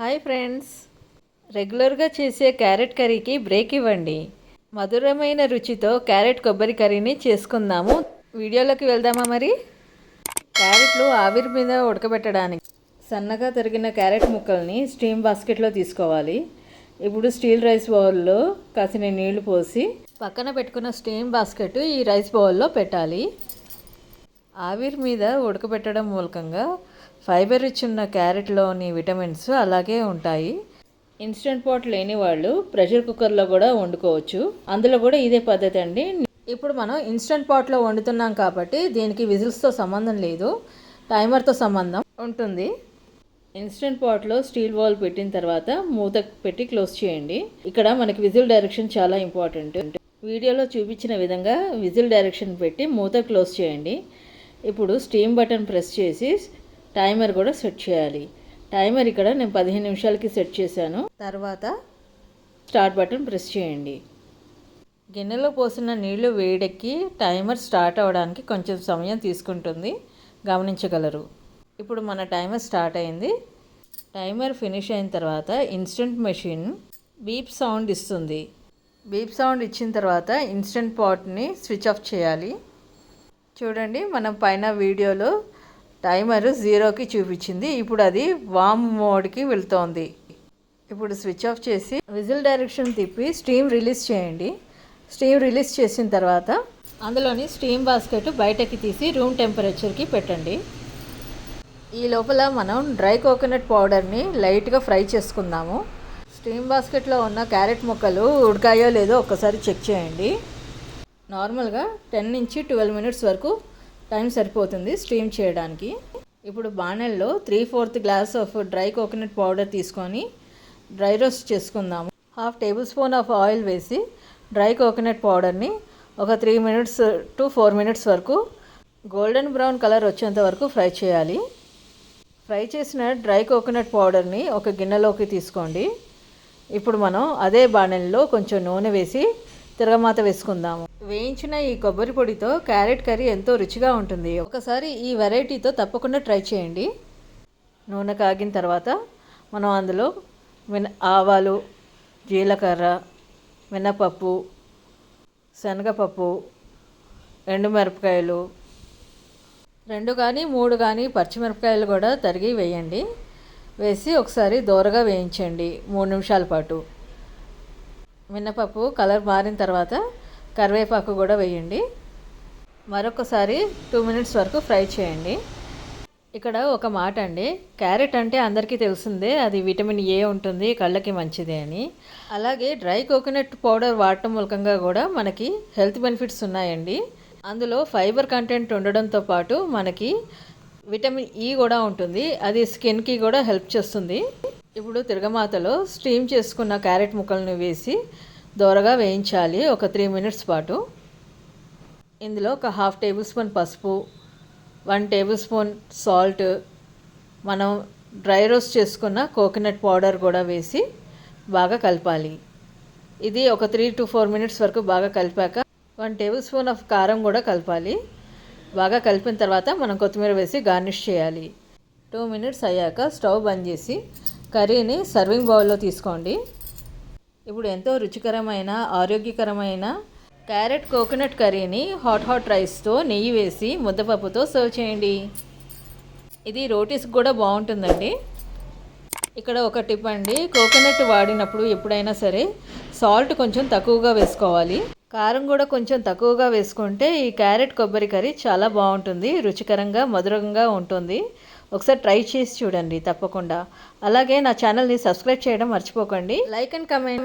Hi friends, రెగ్యులర్గా చేసే carrot కర్రీకి బ్రేక్ ఇవ్వండి. మధురమైన రుచితో క్యారెట్ కొబ్బరి కర్రీని చేసుకుందాము. వీడియోలోకి వెళ్దామా మరి? క్యారెట్లు ఆవిరి మీద ఉడకబెట్టడానికి సన్నగా తరిగిన క్యారెట్ ముక్కల్ని స్టీమ్ బాస్కెట్లో తీసుకోవాలి. ఇప్పుడు స్టీల్ రైస్ బౌల్లో కాసిన నీళ్లు పోసి పక్కన పెట్టుకున్న స్టీమ్ బాస్కెట్ ఈ రైస్ బౌల్లో పెట్టాలి. ఆవిరి మీద ఉడకబెట్టడం మూలకంగా ఫైబర్ రిచ్ ఉన్న క్యారెట్లోని విటమిన్స్ అలాగే ఉంటాయి. ఇన్స్టెంట్ పాట్ లేని వాళ్ళు ప్రెషర్ కుక్కర్లో కూడా వండుకోవచ్చు. అందులో కూడా ఇదే పద్ధతి అండి. ఇప్పుడు మనం ఇన్స్టెంట్ పాట్లో వండుతున్నాం కాబట్టి దీనికి విజిల్స్తో సంబంధం లేదు, టైమర్తో సంబంధం ఉంటుంది. ఇన్స్టెంట్ పాట్లో స్టీల్ బౌల్ పెట్టిన తర్వాత మూత పెట్టి క్లోజ్ చేయండి. ఇక్కడ మనకి విజిల్ డైరెక్షన్ చాలా ఇంపార్టెంట్. వీడియోలో చూపించిన విధంగా విజిల్ డైరెక్షన్ పెట్టి మూత క్లోజ్ చేయండి. ఇప్పుడు స్టీమ్ బటన్ ప్రెస్ చేసి టైమర్ కూడా సెట్ చేయాలి. టైమర్ ఇక్కడ నేను 15 నిమిషాలకి సెట్ చేశాను. తర్వాత స్టార్ట్ బటన్ ప్రెస్ చేయండి. గిన్నెలో పోసిన నీళ్లు వేడెక్కి టైమర్ స్టార్ట్ అవ్వడానికి కొంచెం సమయం తీసుకుంటుంది, గమనించగలరు. ఇప్పుడు మన టైమర్ స్టార్ట్ అయింది. టైమర్ ఫినిష్ అయిన తర్వాత ఇన్స్టెంట్ మెషిన్ బీప్ సౌండ్ ఇస్తుంది. బీప్ సౌండ్ ఇచ్చిన తర్వాత ఇన్స్టెంట్ పాట్ని స్విచ్ ఆఫ్ చేయాలి. చూడండి, మనం పైన వీడియోలో టైమర్ 0కి చూపించింది. ఇప్పుడు అది వామ్ మోడ్కి వెళ్తోంది. ఇప్పుడు స్విచ్ ఆఫ్ చేసి విజిల్ డైరెక్షన్ తిప్పి స్టీమ్ రిలీజ్ చేయండి. స్టీమ్ రిలీజ్ చేసిన తర్వాత అందులోని స్టీమ్ బాస్కెట్ బయటకి తీసి రూమ్ టెంపరేచర్కి పెట్టండి. ఈ లోపల మనం డ్రై కోకోనట్ పౌడర్ని లైట్గా ఫ్రై చేసుకుందాము. స్టీమ్ బాస్కెట్లో ఉన్న క్యారెట్ ముక్కలు ఉడకాయో లేదో ఒక్కసారి చెక్ చేయండి. నార్మల్గా 10 నుంచి 12 మినిట్స్ వరకు టైం సరిపోతుంది స్టీమ్ చేయడానికి. ఇప్పుడు బాణల్లో 3/4 glass of dry coconut powder తీసుకొని డ్రై రోస్ట్ చేసుకుందాము. 1/2 టేబుల్ స్పూన్ ఆఫ్ ఆయిల్ వేసి డ్రై కోకోనట్ పౌడర్ని ఒక 3 మినిట్స్ టు 4 మినిట్స్ వరకు గోల్డెన్ బ్రౌన్ కలర్ వచ్చేంత వరకు ఫ్రై చేయాలి. ఫ్రై చేసిన డ్రై కోకోనట్ పౌడర్ని ఒక గిన్నెలోకి తీసుకోండి. ఇప్పుడు మనం అదే బాణల్లో కొంచెం నూనె వేసి తిరగమాత వేసుకుందాము. వేయించిన ఈ కొబ్బరి పొడితో క్యారెట్ కర్రీ ఎంతో రుచిగా ఉంటుంది. ఒకసారి ఈ వెరైటీతో తప్పకుండా ట్రై చేయండి. నూనె కాగిన తర్వాత మనం అందులో ఆవాలు, జీలకర్ర, మినపప్పు, శనగపప్పు, ఎండుమిరపకాయలు, 2 కానీ 3 కానీ పచ్చిమిరపకాయలు కూడా తరిగి వేయండి. వేసి ఒకసారి దోరగా వేయించండి 3 నిమిషాల పాటు. మినపప్పు కలర్ మారిన తర్వాత కరివేపాకు కూడా వేయండి. మరొకసారి 2 మినిట్స్ వరకు ఫ్రై చేయండి. ఇక్కడ ఒక మాట అండి, క్యారెట్ అంటే అందరికీ తెలిసిందే, అది విటమిన్ ఏ ఉంటుంది, కళ్ళకి మంచిది అని. అలాగే డ్రై కోకోనట్ పౌడర్ వాడటం మూలకంగా కూడా మనకి హెల్త్ బెనిఫిట్స్ ఉన్నాయండి. అందులో ఫైబర్ కంటెంట్ ఉండడంతో పాటు మనకి విటమిన్ ఈ కూడా ఉంటుంది, అది స్కిన్కి కూడా హెల్ప్ చేస్తుంది. ఇప్పుడు తిరగమాతలో స్టీమ్ చేసుకున్న క్యారెట్ ముక్కలను వేసి దోరగా వేయించాలి ఒక 3 మినిట్స్ పాటు. ఇందులో ఒక 1/2 టేబుల్ స్పూన్ పసుపు, 1 టేబుల్ స్పూన్ సాల్ట్, మనం డ్రై రోస్ట్ చేసుకున్న కోకోనట్ పౌడర్ కూడా వేసి బాగా కలపాలి. ఇది ఒక 3 to 4 మినిట్స్ వరకు బాగా కలిపాక 1 టేబుల్ స్పూన్ ఆఫ్ కారం కూడా కలపాలి. బాగా కలిపిన తర్వాత మనం కొత్తిమీర వేసి గార్నిష్ చేయాలి. 2 మినిట్స్ అయ్యాక స్టవ్ బంద్ చేసి కర్రీని సర్వింగ్ బౌల్లో తీసుకోండి. ఇప్పుడు ఎంతో రుచికరమైన ఆరోగ్యకరమైన క్యారెట్ కోకోనట్ కర్రీని హాట్ రైస్తో నెయ్యి వేసి ముద్దపప్పుతో సర్వ్ చేయండి. ఇది రోటీస్కి కూడా బాగుంటుందండి. ఇక్కడ ఒక టిప్ అండి, కోకోనట్ వాడినప్పుడు ఎప్పుడైనా సరే సాల్ట్ కొంచెం తక్కువగా వేసుకోవాలి. కారం కూడా కొంచెం తక్కువగా వేసుకుంటే ఈ క్యారెట్ కొబ్బరి కర్రీ చాలా బాగుంటుంది, రుచికరంగా మధురంగా ఉంటుంది. ఒకసారి ట్రై చేసి చూడండి తప్పకుండా. అలాగే నా ఛానల్ని సబ్స్క్రైబ్ చేయడం మర్చిపోకండి. Like and comment